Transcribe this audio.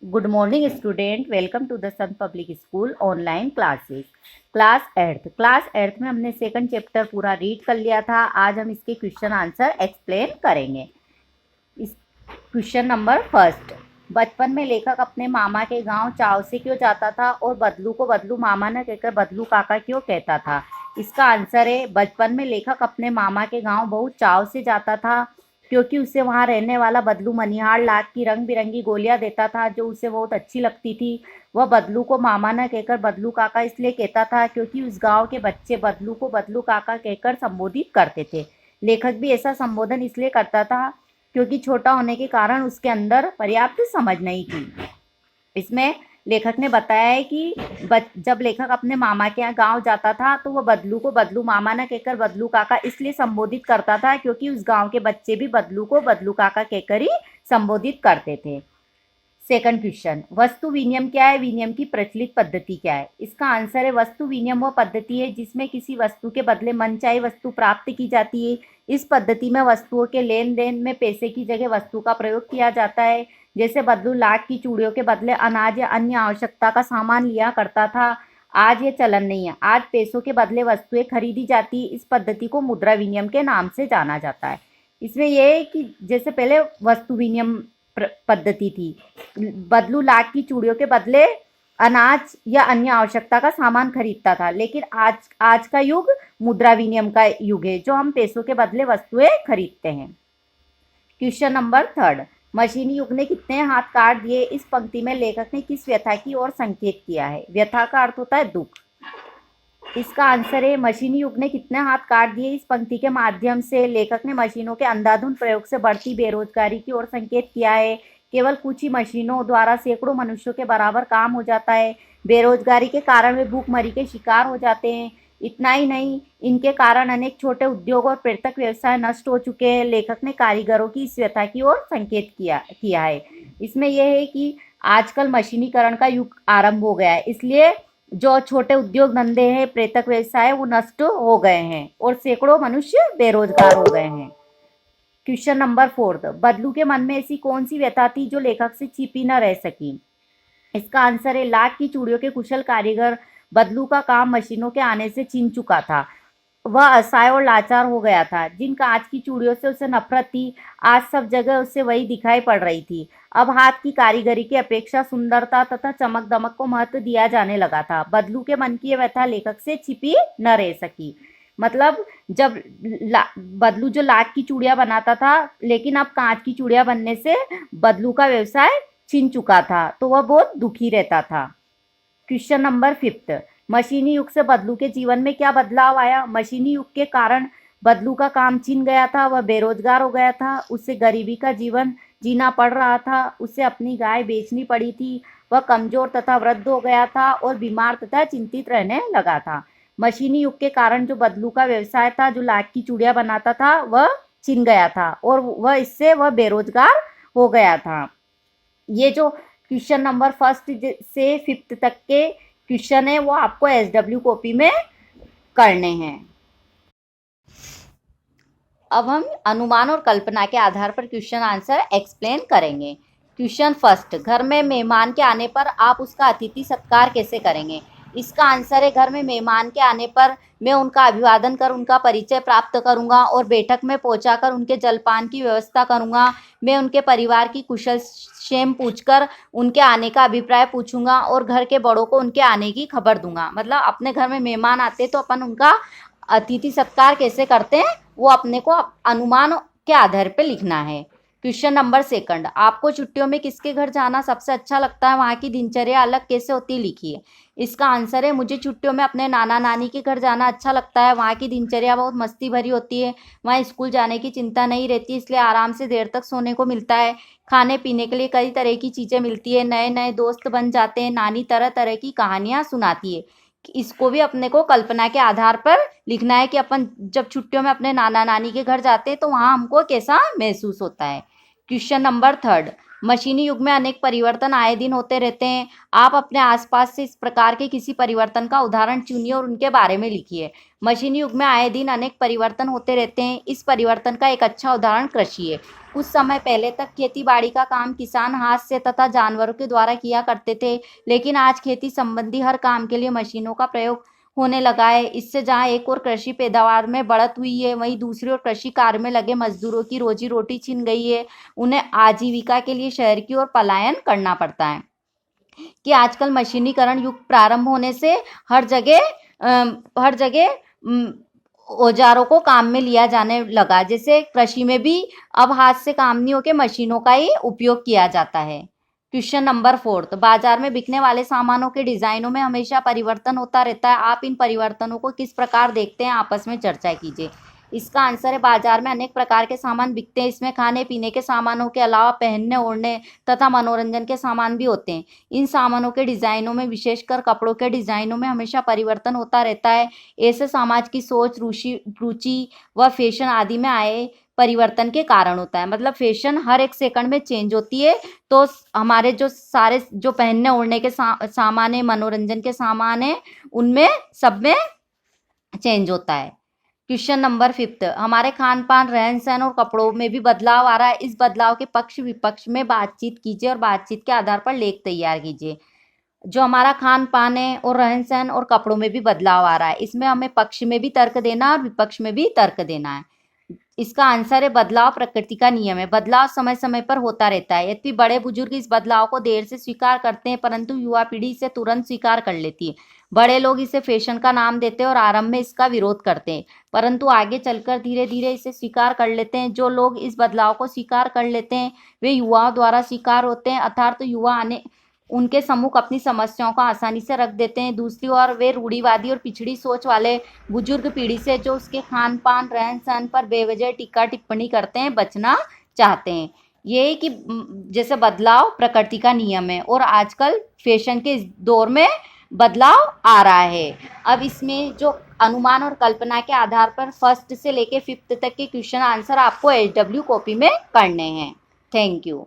Good morning student, welcome to the Sant public school online classes. Class eighth में हमने second chapter पूरा read कर लिया था। आज हम इसके क्वेश्चन आंसर एक्सप्लेन करेंगे। इस क्वेश्चन नंबर फर्स्ट, बचपन में लेखक अपने मामा के गांव चाव से क्यों जाता था और बदलू को बदलू मामा न कहकर बदलू काका क्यों कहता था। इसका आंसर है, बचपन में लेखक अपने मामा के गांव बहुत चाव से जाता था क्योंकि उसे वहां रहने वाला बदलू मनिहार लाख की रंग बिरंगी गोलियां देता था जो उसे बहुत अच्छी लगती थी। वह बदलू को मामा न कहकर बदलू काका इसलिए कहता था क्योंकि उस गांव के बच्चे बदलू को बदलू काका कहकर संबोधित करते थे। लेखक भी ऐसा संबोधन इसलिए करता था क्योंकि छोटा होने के कारण उसके अंदर पर्याप्त समझ नहीं थी। इसमें लेखक ने बताया है कि जब लेखक अपने मामा के यहाँ गाँव जाता था तो वह बदलू को बदलू मामा न कहकर बदलू काका इसलिए संबोधित करता था क्योंकि उस गांव के बच्चे भी बदलू को बदलू काका कहकर ही संबोधित करते थे। सेकंड क्वेश्चन, वस्तु विनिमय क्या है, विनिमय की प्रचलित पद्धति क्या है। इसका आंसर है, वस्तु विनिमय वह पद्धति है जिसमें किसी वस्तु के बदले मनचाही वस्तु प्राप्त की जाती है। इस पद्धति में वस्तुओं के लेन देन में पैसे की जगह वस्तु का प्रयोग किया जाता है। जैसे बदलू लाख की चूड़ियों के बदले अनाज या अन्य आवश्यकता का सामान लिया करता था। आज ये चलन नहीं है, आज पैसों के बदले वस्तुएं खरीदी जाती। इस पद्धति को मुद्रा विनिमय के नाम से जाना जाता है। इसमें यह है कि जैसे पहले वस्तु विनिमय पद्धति थी, बदलू लाख की चूड़ियों के बदले अनाज या अन्य आवश्यकता का सामान खरीदता था, लेकिन आज का युग मुद्रा विनिमय का युग है जो हम पैसों के बदले वस्तुएं खरीदते हैं। क्वेश्चन नंबर थर्ड, मशीनी युग ने कितने हाथ काट दिए। इस पंक्ति में लेखक ने किस व्यथा की ओर संकेत किया है। व्यथा का अर्थ होता है दुख। इसका आंसर है, मशीनी युग ने कितने हाथ काट दिए। इस पंक्ति के माध्यम से लेखक ने मशीनों के अंधाधुंध प्रयोग से बढ़ती बेरोजगारी की ओर संकेत किया है। केवल कुछ ही मशीनों द्वारा सैकड़ों मनुष्यों के बराबर काम हो जाता है। बेरोजगारी के कारण वे भूखमरी के शिकार हो जाते हैं। इतना ही नहीं, इनके कारण अनेक छोटे उद्योग और पृथक व्यवसाय नष्ट हो चुके हैं। लेखक ने कारीगरों की इस व्यथा की ओर संकेत किया है। इसमें यह है कि आजकल मशीनीकरण का युग आरंभ हो गया है, इसलिए जो छोटे उद्योग धंधे हैं, पृथक व्यवसाय, वो नष्ट हो गए हैं और सैकड़ों मनुष्य बेरोजगार हो गए हैं। क्वेश्चन नंबर फोर्थ, बदलू के मन में ऐसी कौन सी व्यथा थी जो लेखक से छिपी न रह सकी। इसका आंसर है, लाख की चूड़ियों के कुशल कारीगर बदलू का काम मशीनों के आने से छिन चुका था। वह असहाय और लाचार हो गया था। जिन कांच की चूड़ियों से उसे नफरत थी, आज सब जगह उसे वही दिखाई पड़ रही थी। अब हाथ की कारीगरी की अपेक्षा सुंदरता तथा चमक दमक को महत्व दिया जाने लगा था। बदलू के मन की यह व्यथा लेखक से छिपी न रह सकी। मतलब जब बदलू जो लाख की चूड़ियां बनाता था, लेकिन अब कांच की चूड़ियां बनने से बदलू का व्यवसाय छिन चुका था, तो वह बहुत दुखी रहता था। क्वेश्चन नंबर फिफ्थ, मशीनी युग से बदलू के जीवन में क्या बदलाव आया। मशीनी युग के कारण बदलू का काम छिन गया था, वह बेरोजगार हो गया था, उसे गरीबी का जीवन जीना पड़ रहा था, उसे अपनी गाय बेचनी पड़ी थी, वह कमजोर तथा वृद्ध हो गया था और बीमार तथा चिंतित रहने लगा था। मशीनी युग के कारण जो बदलू का व्यवसाय था, जो लाख की चूड़ियां बनाता था, वह छिन गया था और वह बेरोजगार हो गया था। ये जो क्वेश्चन नंबर फर्स्ट से फिफ्थ तक के क्वेश्चन है, वो आपको SW कॉपी में करने हैं। अब हम अनुमान और कल्पना के आधार पर क्वेश्चन आंसर एक्सप्लेन करेंगे। क्वेश्चन फर्स्ट, घर में मेहमान के आने पर आप उसका अतिथि सत्कार कैसे करेंगे। इसका आंसर है, घर में मेहमान के आने पर मैं उनका अभिवादन कर उनका परिचय प्राप्त करूंगा और बैठक में पहुंचाकर उनके जलपान की व्यवस्था करूंगा। मैं उनके परिवार की कुशल क्षेम पूछकर उनके आने का अभिप्राय पूछूंगा और घर के बड़ों को उनके आने की खबर दूंगा। मतलब अपने घर में मेहमान आते तो अपन उनका अतिथि सत्कार कैसे करते हैं, वो अपने को अनुमान के आधार पर लिखना है। क्वेश्चन नंबर सेकंड, आपको छुट्टियों में किसके घर जाना सबसे अच्छा लगता है, वहाँ की दिनचर्या अलग कैसे होती लिखिए। इसका आंसर है, मुझे छुट्टियों में अपने नाना नानी के घर जाना अच्छा लगता है। वहाँ की दिनचर्या बहुत मस्ती भरी होती है, वहाँ स्कूल जाने की चिंता नहीं रहती, इसलिए आराम से देर तक सोने को मिलता है। खाने पीने के लिए कई तरह की चीज़ें मिलती है, नए नए दोस्त बन जाते हैं, नानी तरह तरह की कहानियाँ सुनाती है। इसको भी अपने को कल्पना के आधार पर लिखना है कि अपन जब छुट्टियों में अपने नाना नानी के घर जाते हैं तो वहाँ हमको कैसा महसूस होता है। क्वेश्चन नंबर थर्ड, मशीनी युग में अनेक परिवर्तन आए दिन होते रहते हैं। आप अपने आसपास से इस प्रकार के किसी परिवर्तन का उदाहरण चुनिए और उनके बारे में लिखिए। मशीनी युग में आए दिन अनेक परिवर्तन होते रहते हैं। इस परिवर्तन का एक अच्छा उदाहरण कृषि है। कुछ समय पहले तक खेती बाड़ी का काम किसान हाथ से तथा जानवरों के द्वारा किया करते थे, लेकिन आज खेती संबंधी हर काम के लिए मशीनों का प्रयोग होने लगा है। इससे जहां एक और कृषि पैदावार में बढ़त हुई है, वहीं दूसरी ओर कृषि कार्य में लगे मजदूरों की रोजी रोटी छिन गई है। उन्हें आजीविका के लिए शहर की ओर पलायन करना पड़ता है। कि आजकल मशीनीकरण युग प्रारंभ होने से हर जगह औजारों को काम में लिया जाने लगा। जैसे कृषि में भी अब हाथ से काम नहीं होके मशीनों का ही उपयोग किया जाता है। क्वेश्चन नंबर 4, बाजार में बिकने वाले सामानों के डिजाइनों में हमेशा परिवर्तन होता रहता है। आप इन परिवर्तनों को किस प्रकार देखते हैं, आपस में चर्चा कीजिए। इसका आंसर है, बाजार में अनेक प्रकार के सामान बिकते हैं। इसमें खाने पीने के सामानों के अलावा पहनने ओढ़ने तथा मनोरंजन के सामान भी होते हैं। इन सामानों के डिजाइनों में, विशेषकर कपड़ों के डिजाइनों में हमेशा परिवर्तन होता रहता है। ऐसे समाज की सोच, रुचि व फैशन आदि में आए परिवर्तन के कारण होता है। मतलब फैशन हर एक सेकंड में चेंज होती है, तो हमारे जो सारे जो पहनने ओढ़ने के सामान है, मनोरंजन के सामान है, उनमें सब में चेंज होता है। क्वेश्चन नंबर 5, हमारे खान पान, रहन सहन और कपड़ों में भी बदलाव आ रहा है। इस बदलाव के पक्ष विपक्ष में बातचीत कीजिए और बातचीत के आधार पर लेख तैयार कीजिए। जो हमारा खान पान है और रहन सहन और कपड़ों में भी बदलाव आ रहा है, इसमें हमें पक्ष में भी तर्क देना और विपक्ष में भी तर्क देना है। इसका आंसर है, बदलाव प्रकृति का नियम है। बदलाव समय समय पर होता रहता है। यद्यपि बड़े बुजुर्ग इस बदलाव को देर से स्वीकार करते हैं, परंतु युवा पीढ़ी इसे तुरंत स्वीकार कर लेती है। बड़े लोग इसे फैशन का नाम देते हैं और आरंभ में इसका विरोध करते हैं, परंतु आगे चलकर धीरे धीरे इसे स्वीकार कर लेते हैं। जो लोग इस बदलाव को स्वीकार कर लेते हैं, वे युवाओं द्वारा स्वीकार होते हैं, अर्थात युवा आने उनके सम्मुख अपनी समस्याओं को आसानी से रख देते हैं। दूसरी ओर वे रूढ़िवादी और पिछड़ी सोच वाले बुजुर्ग पीढ़ी से, जो उसके खान पान रहन सहन पर बेवजह टीका टिप्पणी करते हैं, बचना चाहते हैं। ये कि जैसे बदलाव प्रकृति का नियम है और आजकल फैशन के इस दौर में बदलाव आ रहा है। अब इसमें जो अनुमान और कल्पना के आधार पर फर्स्ट से लेके 5th तक के क्वेश्चन आंसर आपको HW कॉपी में करने हैं। Thank you.